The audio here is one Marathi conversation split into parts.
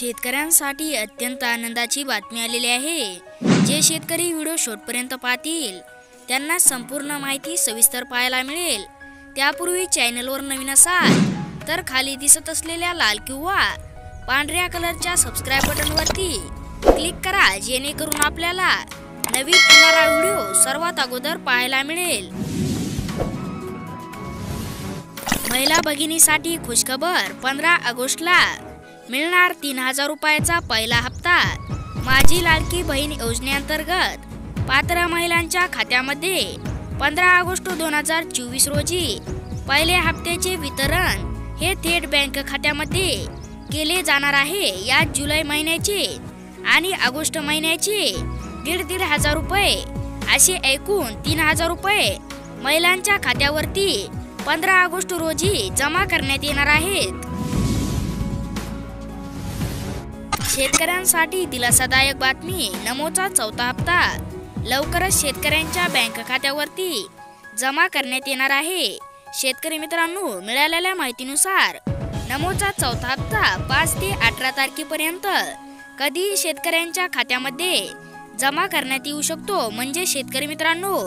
शेतकऱ्यांसाठी अत्यंत आनंदाची बातमी आलेली आहे। जे शेतकरी व्हिडिओ शेवटपर्यंत पाहतील त्यांना संपूर्ण माहिती सविस्तर पाहायला मिळेल। त्यापूर्वी चॅनलवर नवीन असाल तर खाली दिसत असलेल्या लाल किंवा पांढऱ्या कलरच्या सबस्क्राइब बटनवरती क्लिक करा, जेणेकरून आपल्याला नवीन येणारा व्हिडिओ सर्वात अगोदर पाहायला मिळेल। महिला भगिनीसाठी खुशखबर, 15 ऑगस्टला मिळणार 3000 रुपयाचा पहिला हप्ता। माझी लाडकी बहीण योजनेअंतर्गत पात्र महिलांच्या खात्यामध्ये 15 ऑगस्ट 2024 रोजी पहिले हप्त्याचे वितरण हे थेट बँक खात्यामध्ये केले जाणार आहे। यात जुलै महिन्याचे आणि ऑगस्ट महिन्याचे 1,500 रुपये असे एकूण 3000 रुपये महिलांच्या खात्यावरती 15 ऑगस्ट रोजी जमा करण्यात येणार आहेत। शेतकऱ्यांसाठी दिलासादायक बातमी, नमोचा चौथा हप्ता लवकरच शेतकऱ्यांच्या बँक खात्यावरती जमा करण्यात येणार आहे। शेतकरी मित्रांनो, मिळालेल्या माहितीनुसार नमोचा चौथा हप्ता 5 ते 18 तारखेपर्यंत कधीही शेतकऱ्यांच्या खात्यामध्ये जमा करण्यात येऊ शकतो। म्हणजे शेतकरी मित्रांनो,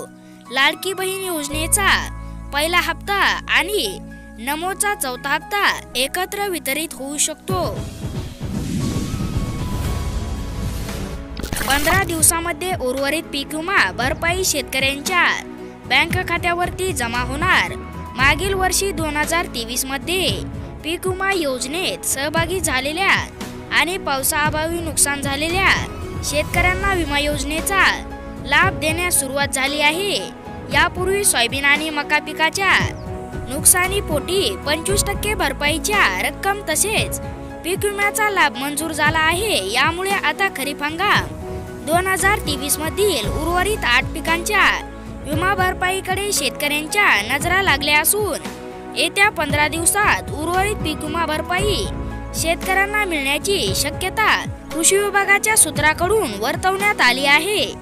लाडकी बहीण योजनेचा पहिला हप्ता आणि नमोचा चौथा हप्ता एकत्र वितरित होऊ शकतो। 15 दिवसांमध्ये उर्वरित पीक विमा भरपाई शेतकऱ्यांच्या बँक खात्यावरती जमा होणार। मागील वर्षी 2023 मध्ये पीक विमा योजनेत सहभागी झालेल्या आणि पावसाअभावी नुकसान झालेल्या शेतकऱ्यांना विमा योजनेचा लाभ देण्यास सुरुवात झाली आहे। यापूर्वी सोयाबीन आणि मका पिकाच्या नुकसानीपोटी 25% भरपाईच्या रक्कम तसेच पीक विम्याचा लाभ मंजूर झाला आहे। यामुळे आता खरीप हंगाम 2023 मधील उर्वरित 8 पिकांच्या विमा भरपाईकडे शेतकऱ्यांच्या नजरा लागल्या असून येत्या 15 दिवसात उर्वरित पीक विमा भरपाई शेतकऱ्यांना मिळण्याची शक्यता कृषी विभागाच्या सूत्राकडून वर्तवण्यात आली आहे।